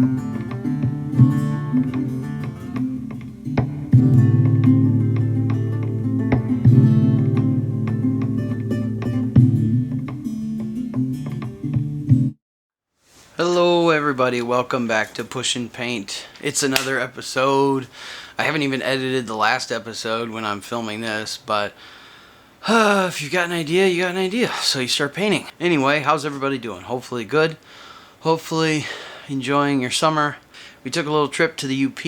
Hello everybody, welcome back to Push and Paint. It's another episode. I haven't even edited the last episode when I'm filming this, but if you've got an idea, you got an idea. So you start painting. Anyway, how's everybody doing? Hopefully good. Hopefully enjoying your summer. We took a little trip to the UP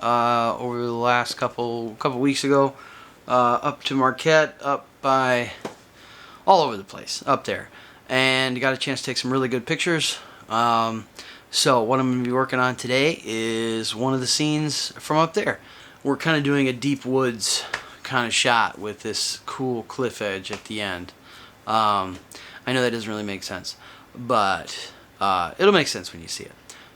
over the last couple weeks ago, up to Marquette, up by all over the place, up there. And got a chance to take some really good pictures. So what I'm going to be working on today is one of the scenes from up there. We're kind of doing a deep woods kind of shot with this cool cliff edge at the end. I know that doesn't really make sense, but it'll make sense when you see it.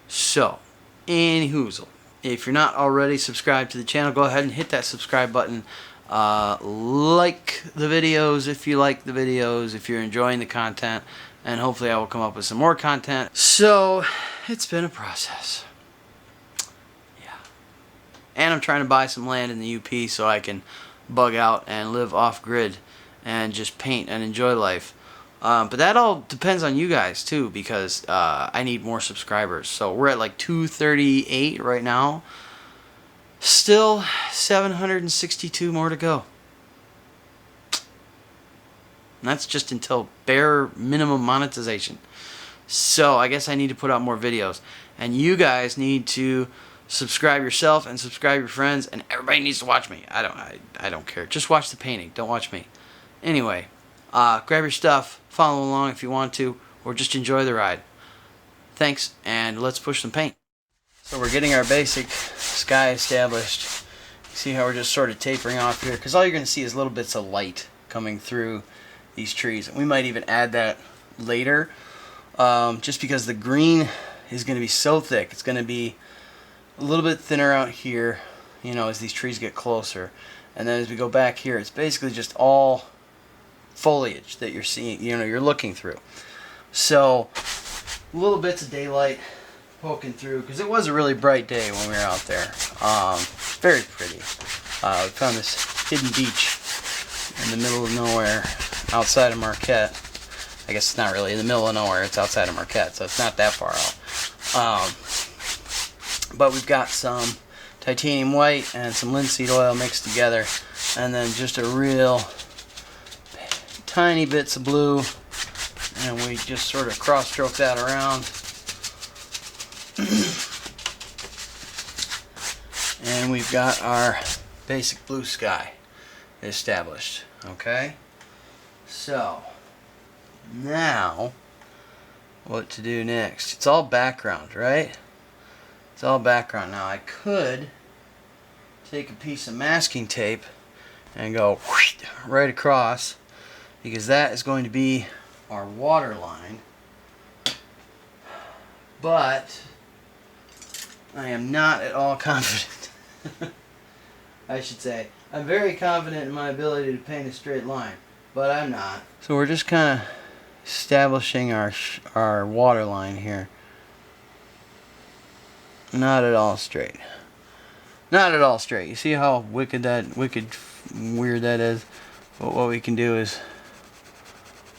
So, anyhoozle, if you're not already subscribed to the channel, go ahead and hit that subscribe button. Like the videos if you like the videos, if you're enjoying the content, and hopefully I will come up with some more content. So it's been a process. Yeah. And I'm trying to buy some land in the UP so I can bug out and live off grid and just paint and enjoy life. But that all depends on you guys too, because I need more subscribers. So we're at like 238 right now. Still 762 more to go. And that's just until bare minimum monetization. So I guess I need to put out more videos. And you guys need to subscribe yourself and subscribe your friends, and everybody needs to watch me. I don't care. Just watch the painting. Don't watch me. Anyway, grab your stuff, follow along if you want to, or just enjoy the ride. Thanks, and let's push some paint. So we're getting our basic sky established. See how we're just sort of tapering off here, because all you're going to see is little bits of light coming through these trees. We might even add that later, just because the green is going to be so thick. It's going to be a little bit thinner out here, you know, as these trees get closer. And then as we go back here, it's basically just all foliage that you're seeing, you know, you're looking through. So little bits of daylight poking through, because it was a really bright day when we were out there. Very pretty. We found this hidden beach in the middle of nowhere outside of Marquette. I guess it's not really in the middle of nowhere, it's outside of Marquette, so it's not that far out. But we've got some titanium white and some linseed oil mixed together, and then just a real tiny bits of blue, and we just sort of cross stroke that around. And we've got our basic blue sky established. Okay, so now what to do next? It's all background, right? It's all background. Now I could take a piece of masking tape and go right across, because that is going to be our water line. But I am not at all confident. I should say, I'm very confident in my ability to paint a straight line, but I'm not. So we're just kind of establishing our water line here. Not at all straight. Not at all straight. You see how wicked weird that is? But what we can do is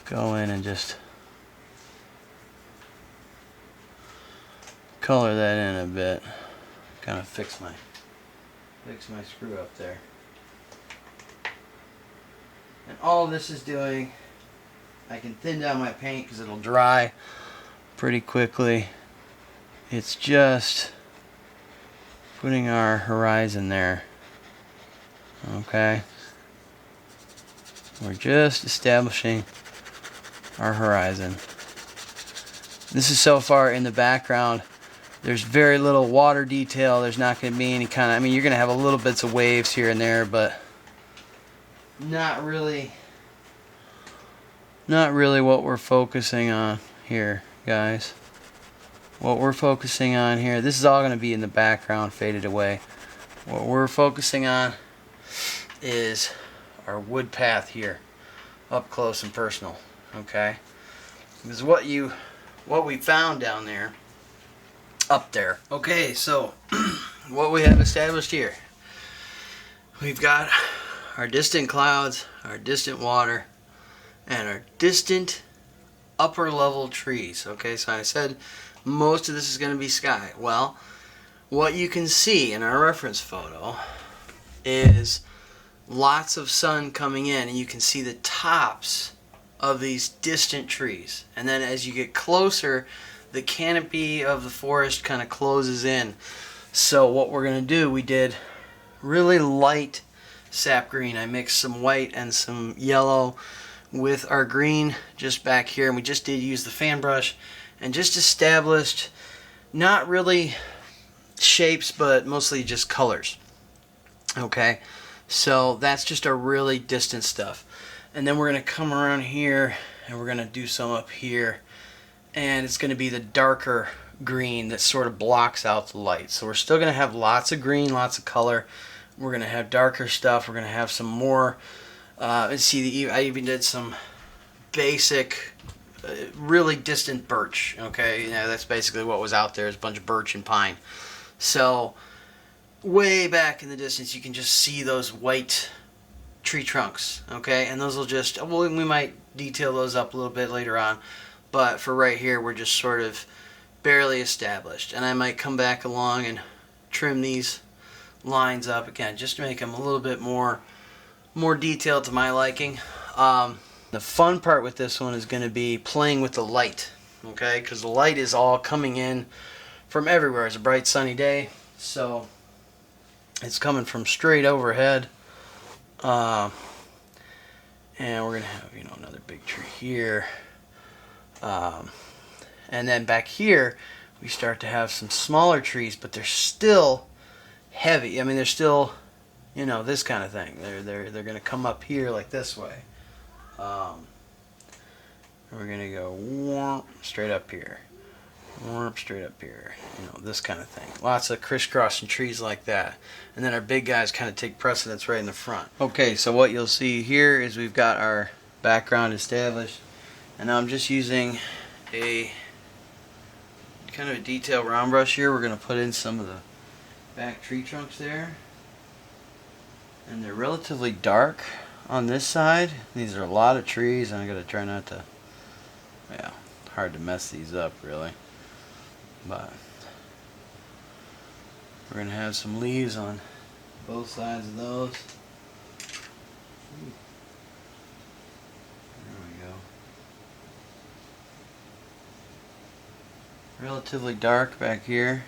go in and just color that in a bit. Kind of fix my screw up there. And all this is doing, I can thin down my paint because it'll dry pretty quickly. It's just putting our horizon there. Okay. We're just establishing our horizon. This is so far in the background. There's very little water detail. There's not going to be any kind of, I mean, you're going to have a little bits of waves here and there, but not really what we're focusing on here, guys. What we're focusing on here, this is all going to be in the background, faded away. What we're focusing on is our wood path here, up close and personal, okay? Because what we found down there, up there. Okay, so what we have established here, we've got our distant clouds, our distant water, and our distant upper level trees. Okay, so I said most of this is going to be sky. Well, what you can see in our reference photo is lots of sun coming in, and you can see the tops of these distant trees. And then as you get closer, the canopy of the forest kind of closes in. So what we're going to do, we did really light sap green. I mixed some white and some yellow with our green just back here, and we just did use the fan brush and just established not really shapes but mostly just colors. Okay, so that's just our really distant stuff. And then we're going to come around here and we're going to do some up here, and it's going to be the darker green that sort of blocks out the light. So we're still going to have lots of green, lots of color. We're going to have darker stuff. We're going to have some more and see, I even did some basic really distant birch. Okay, that's basically what was out there, is a bunch of birch and pine. So way back in the distance you can just see those white tree trunks. Okay, and those will just, well, we might detail those up a little bit later on, but for right here we're just sort of barely established. And I might come back along and trim these lines up again just to make them a little bit more detailed to my liking. The fun part with this one is going to be playing with the light, okay, because the light is all coming in from everywhere. It's a bright sunny day, so it's coming from straight overhead. And we're going to have, another big tree here. And then back here we start to have some smaller trees, but they're still heavy. I mean, they're still, this kind of thing. They're going to come up here like this way. We're going to go straight up here. Straight up here. This kind of thing. Lots of crisscrossing trees like that. And then our big guys kind of take precedence right in the front. Okay, so what you'll see here is we've got our background established. And now I'm just using a kind of a detail round brush here. We're going to put in some of the back tree trunks there. And they're relatively dark on this side. These are a lot of trees, and I gotta try not to, hard to mess these up really. But we're gonna have some leaves on both sides of those. There we go. Relatively dark back here.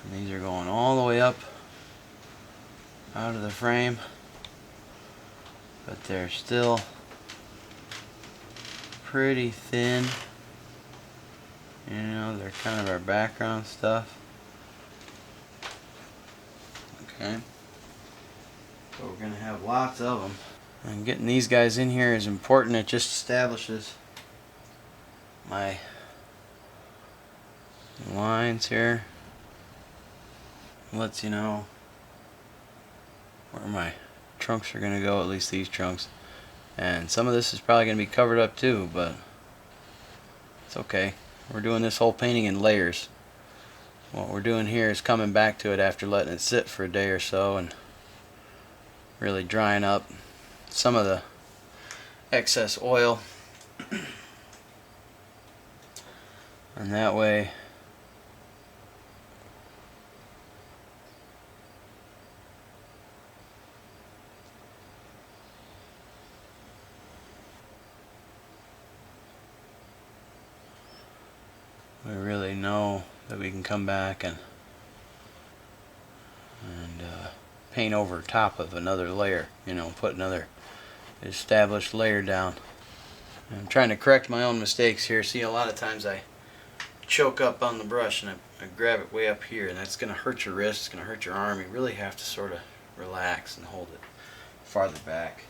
And these are going all the way up out of the frame, but they're still pretty thin. They're kind of our background stuff. Okay, so we're going to have lots of them, and getting these guys in here is important. It just establishes my lines here, lets you know where my trunks are going to go, at least these trunks. And some of this is probably going to be covered up too, but it's okay. We're doing this whole painting in layers. What we're doing here is coming back to it after letting it sit for a day or so and really drying up some of the excess oil. And that way we really know that we can come back and paint over top of another layer, put another established layer down. I'm trying to correct my own mistakes here. See, a lot of times I choke up on the brush and I grab it way up here, and that's going to hurt your wrist, it's going to hurt your arm. You really have to sort of relax and hold it farther back.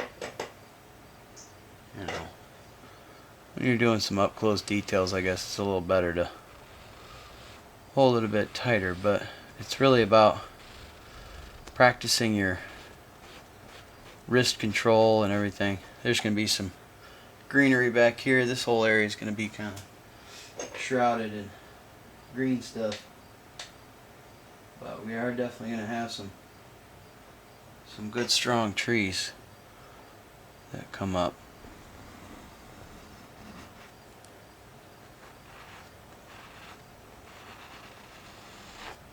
When you're doing some up close details, I guess it's a little better to hold it a bit tighter, but it's really about practicing your wrist control and everything. There's going to be some greenery back here. This whole area is going to be kind of shrouded in green stuff. But we are definitely going to have some good strong trees that come up.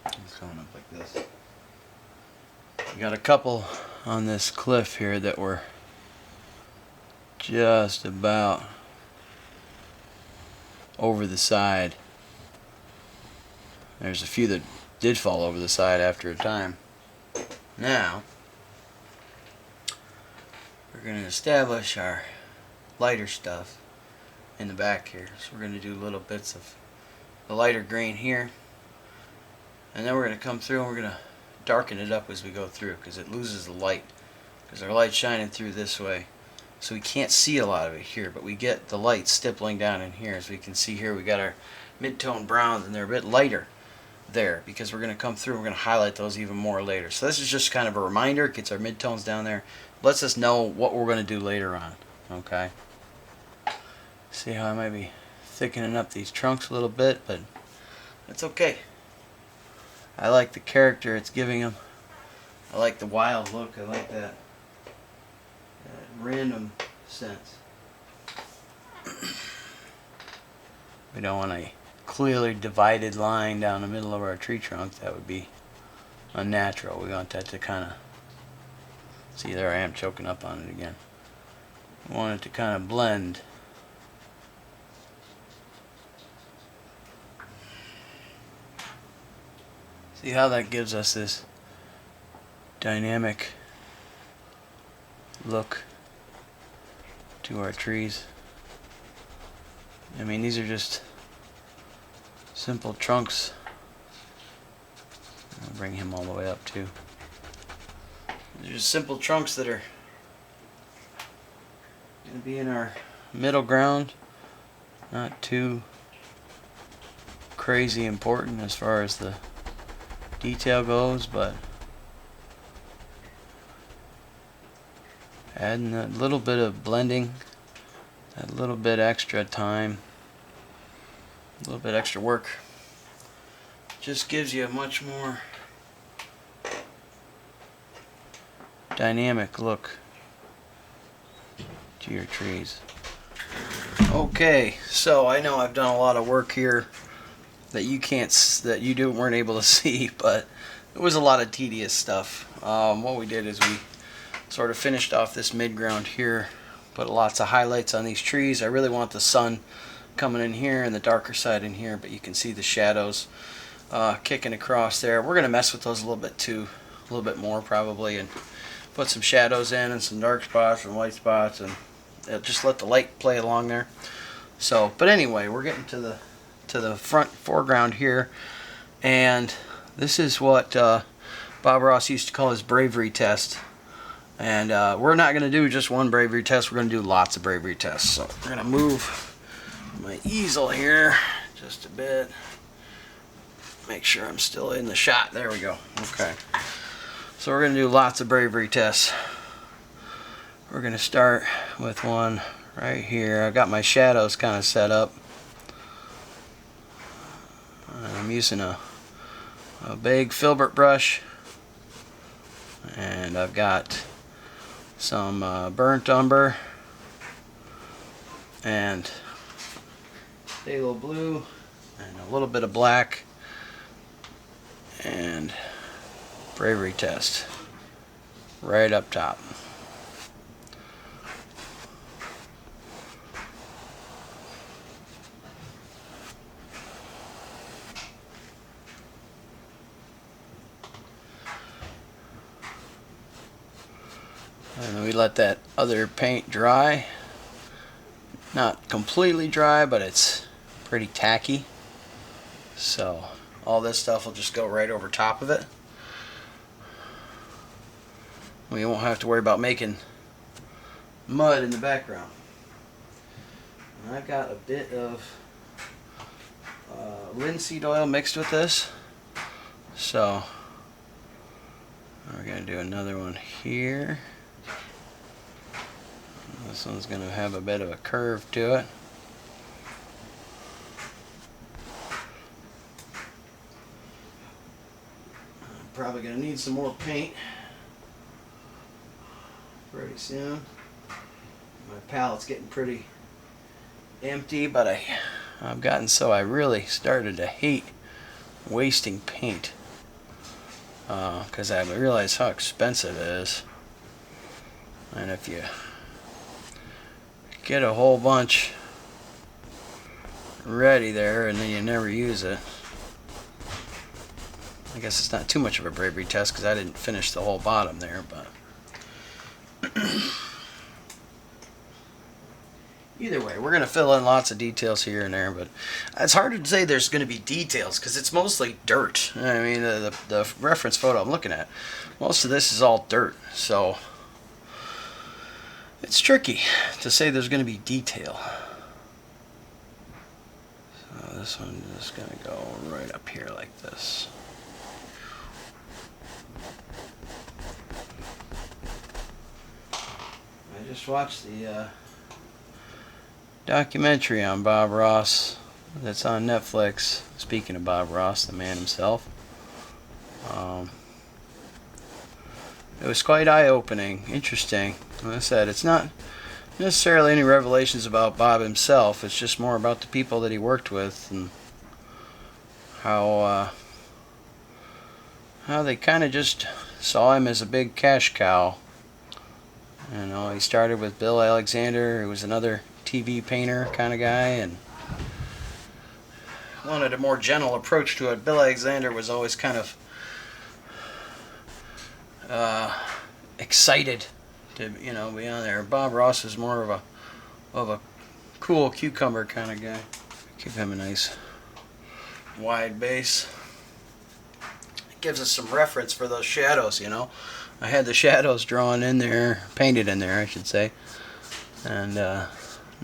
It's going up like this. We got a couple on this cliff here that were just about over the side. There's a few that did fall over the side after a time. Now we're going to establish our lighter stuff in the back here. So we're going to do little bits of the lighter green here, and then we're going to come through and we're going to darken it up as we go through, because it loses the light, because our light's shining through this way, so we can't see a lot of it here, but we get the light stippling down in here. As we can see here, we got our mid-tone browns, and they're a bit lighter there because we're going to come through and we're going to highlight those even more later. So this is just kind of a reminder. It gets our mid-tones down there, lets us know what we're going to do later on. Okay, see how I might be thickening up these trunks a little bit, but that's okay. I like the character it's giving them. I like the wild look. I like that random sense. We don't want a clearly divided line down the middle of our tree trunk. That would be unnatural. We want that to kind of, see, there I am choking up on it again. We want it to kind of blend. See how that gives us this dynamic look to our trees. I mean, these are just simple trunks. I'll bring him all the way up too. They're just simple trunks that are going to be in our middle ground. Not too crazy important as far as the detail goes, but adding a little bit of blending, a little bit extra time, a little bit extra work, just gives you a much more dynamic look to your trees. Okay, so I know I've done a lot of work here that you weren't able to see, but it was a lot of tedious stuff. What we did is we sort of finished off this mid-ground here, put lots of highlights on these trees. I really want the sun coming in here and the darker side in here, but you can see the shadows kicking across there. We're going to mess with those a little bit too, a little bit more probably, and put some shadows in and some dark spots and white spots, and just let the light play along there. So, but anyway, we're getting to the front foreground here, and this is what Bob Ross used to call his bravery test. And we're not going to do just one bravery test. We're going to do lots of bravery tests. So we're going to move my easel here just a bit. Make sure I'm still in the shot. There we go. Okay. So we're going to do lots of bravery tests. We're going to start with one right here. I got my shadows kind of set up. I'm using a big filbert brush, and I've got some burnt umber and phthalo blue and a little bit of black, and bravery test right up top. And we let that other paint dry. Not completely dry, but it's pretty tacky. So all this stuff will just go right over top of it. We won't have to worry about making mud in the background. And I've got a bit of linseed oil mixed with this. So we're going to do another one here. This one's going to have a bit of a curve to it. I'm probably going to need some more paint pretty soon. My palette's getting pretty empty, but I've gotten so I really started to hate wasting paint because I realize how expensive it is. And if you get a whole bunch ready there and then you never use it, I guess it's not too much of a bravery test because I didn't finish the whole bottom there, but either way, we're going to fill in lots of details here and there, but it's hard to say there's going to be details because it's mostly dirt. I mean, the reference photo I'm looking at, most of this is all dirt, so it's tricky to say there's going to be detail. So this one is going to go right up here like this. I just watched the documentary on Bob Ross that's on Netflix. Speaking of Bob Ross, the man himself, it was quite eye-opening, interesting. Like I said, it's not necessarily any revelations about Bob himself. It's just more about the people that he worked with and how they kind of just saw him as a big cash cow. You know, he started with Bill Alexander, who was another TV painter kind of guy, and wanted a more gentle approach to it. Bill Alexander was always kind of excited to, you know, be on there. Bob Ross is more of a cool cucumber kind of guy. Give him a nice wide base. It gives us some reference for those shadows, you know. I had the shadows drawn in there, painted in there, I should say, and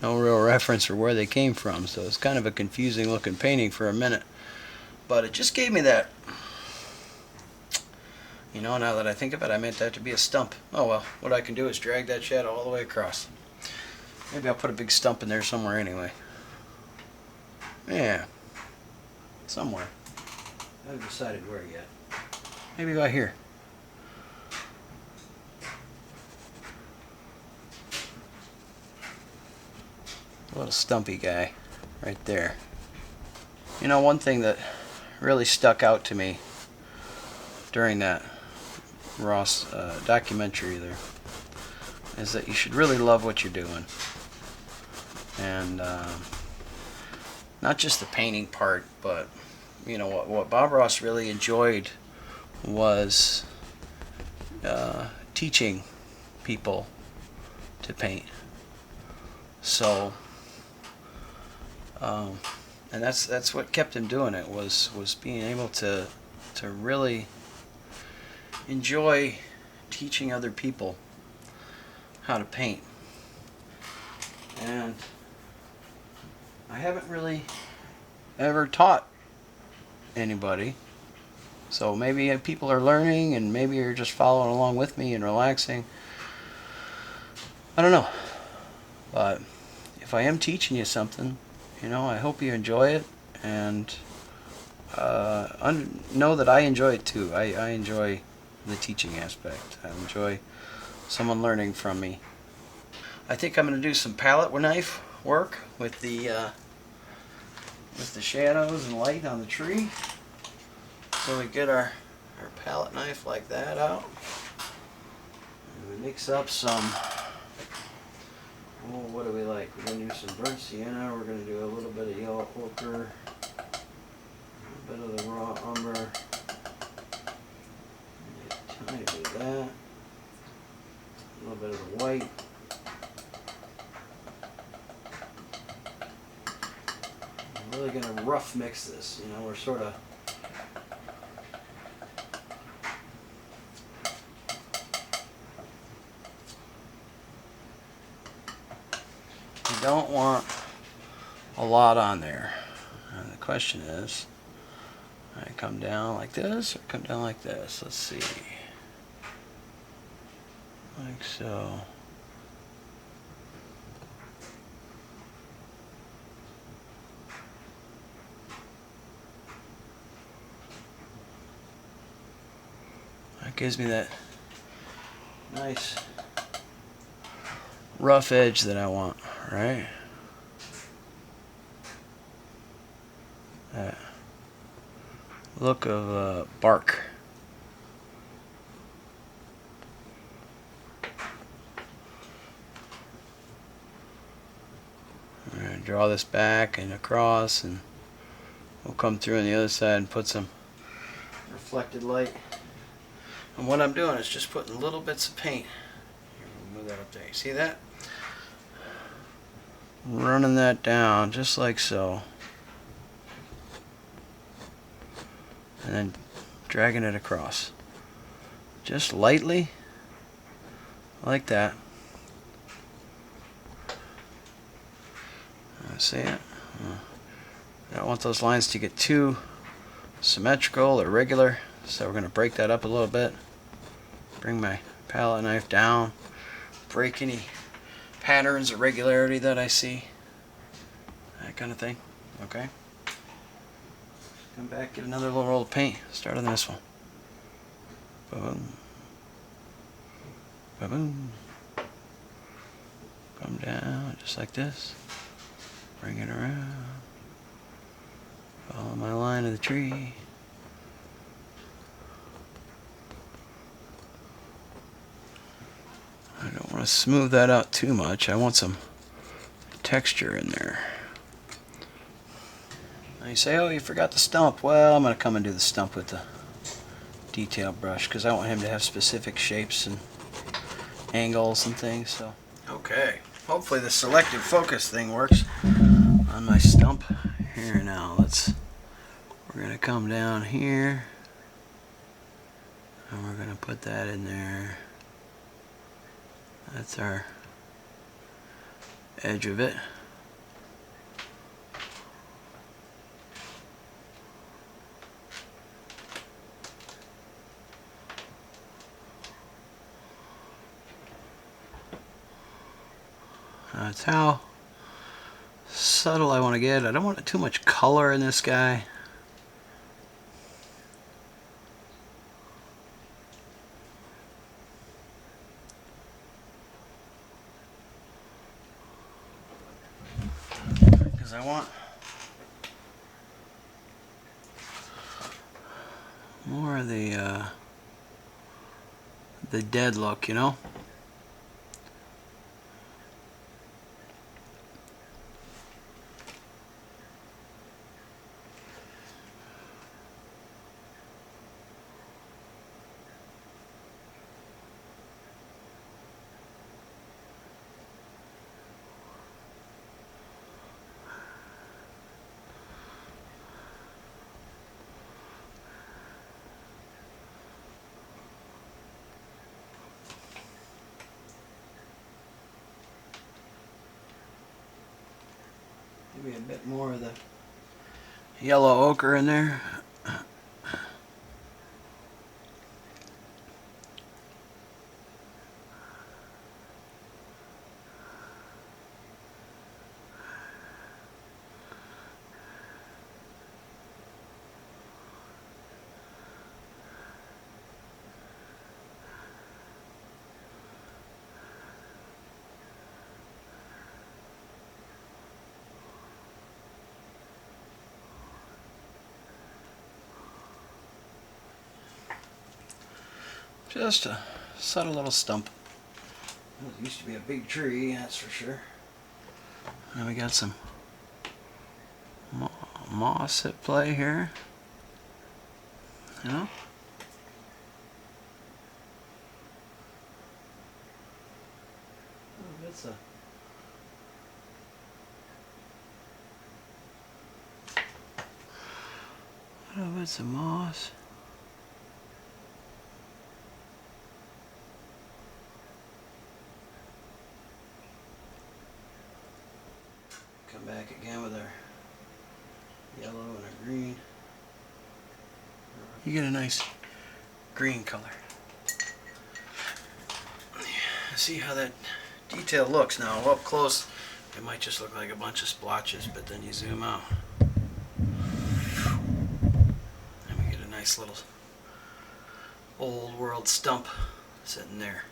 no real reference for where they came from, so it's kind of a confusing looking painting for a minute. But it just gave me that, you know, now that I think of it, I meant that to be a stump. Oh well, what I can do is drag that shadow all the way across. Maybe I'll put a big stump in there somewhere anyway. Yeah, somewhere. I haven't decided where yet. Maybe about here. A little stumpy guy right there. You know, one thing that really stuck out to me during that Ross documentary there is that you should really love what you're doing. And not just the painting part, but you know what Bob Ross really enjoyed was teaching people to paint. So and that's what kept him doing it, was being able to really enjoy teaching other people how to paint. And I haven't really ever taught anybody, so maybe people are learning and maybe you're just following along with me and relaxing. I don't know, but if I am teaching you something, you know, I hope you enjoy it, and know that I enjoy it too. I enjoy the teaching aspect. I enjoy someone learning from me. I think I'm going to do some palette knife work with the shadows and light on the tree. So we get our palette knife like that out, and we mix up some. Oh, what do we like? We're going to do some burnt sienna, we're going to do a little bit of yellow ochre, a bit of the raw umber, a tiny bit of that, a little bit of the white, I'm really going to rough mix this, you know, we're sort of don't want a lot on there. And the question is, I come down like this or come down like this? Let's see. Like so. It gives me that nice rough edge that I want, right? That look of bark. I'm going to draw this back and across, and we'll come through on the other side and put some reflected light. And what I'm doing is just putting little bits of paint. Here, we'll move that up there. You see that? Running that down just like so. And then dragging it across. Just lightly, like that. See it? I don't want those lines to get too symmetrical or regular, so we're going to break that up a little bit. Bring my palette knife down, break any patterns or regularity that I see, that kind of thing. Okay? Come back, get another little roll of paint. Start on this one. Boom. Boom. Come down just like this. Bring it around. Follow my line of the tree. I don't want to smooth that out too much. I want some texture in there. Now you say, oh, you forgot the stump. Well, I'm going to come and do the stump with the detail brush because I want him to have specific shapes and angles and things. So, okay. Hopefully the selective focus thing works on my stump. Here now, we're going to come down here and we're going to put that in there. That's our edge of it. That's how subtle I want to get. I don't want too much color in this guy. Because I want more of the dead look, you know? Maybe a bit more of the yellow ochre in there. Just a subtle little stump. It used to be a big tree, that's for sure. Now we got some moss at play here. You know? Oh, it's a little bits of moss. Come back again with our yellow and our green. You get a nice green color. See how that detail looks now. Up close, it might just look like a bunch of splotches, but then you zoom out. And we get a nice little old world stump sitting there.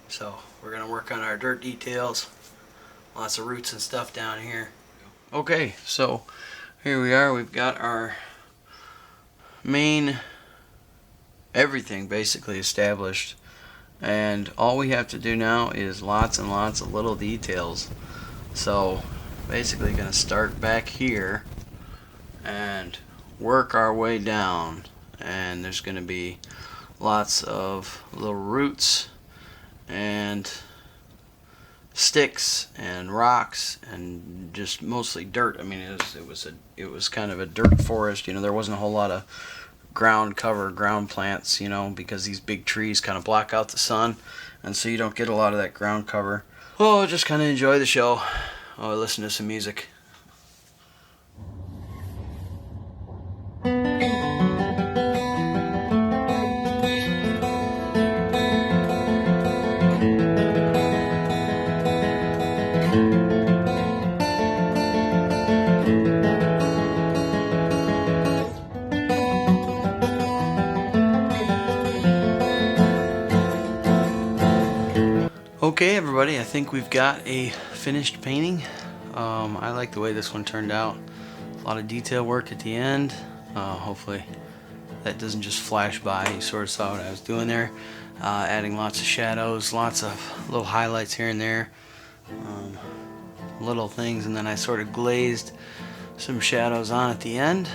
So we're gonna work on our dirt details. Lots of roots and stuff down here. Okay, so here we are. We've got our main everything basically established, and all we have to do now is lots and lots of little details. So basically gonna start back here and work our way down, and there's gonna be lots of little roots and sticks and rocks and just mostly dirt. I mean, it was kind of a dirt forest. There wasn't a whole lot of ground cover, ground plants, because these big trees kind of block out the sun, and so you don't get a lot of that ground cover. Oh, just kind of enjoy the show. Oh, listen to some music. Okay, everybody, I think we've got a finished painting. I like the way this one turned out. A lot of detail work at the end. Hopefully that doesn't just flash by. You sort of saw what I was doing there. Adding lots of shadows, lots of little highlights here and there. Little things, and then I sort of glazed some shadows on at the end.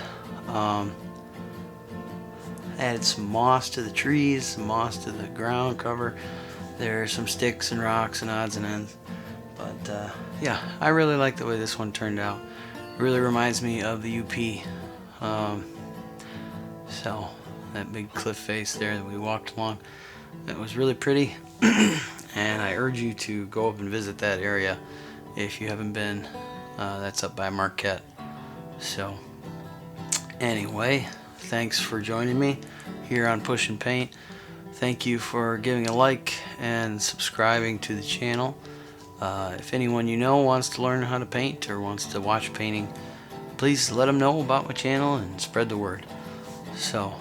Added some moss to the trees, some moss to the ground cover. There are some sticks and rocks and odds and ends. But yeah, I really like the way this one turned out. It really reminds me of the UP. So that big cliff face there that we walked along, that was really pretty. And I urge you to go up and visit that area if you haven't been. That's up by Marquette. So anyway, thanks for joining me here on Push and Paint. Thank you for giving a like and subscribing to the channel. If anyone you know wants to learn how to paint or wants to watch painting, please let them know about my channel and spread the word. So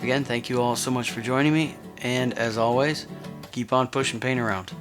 again, thank you all so much for joining me, and as always, keep on pushing paint around.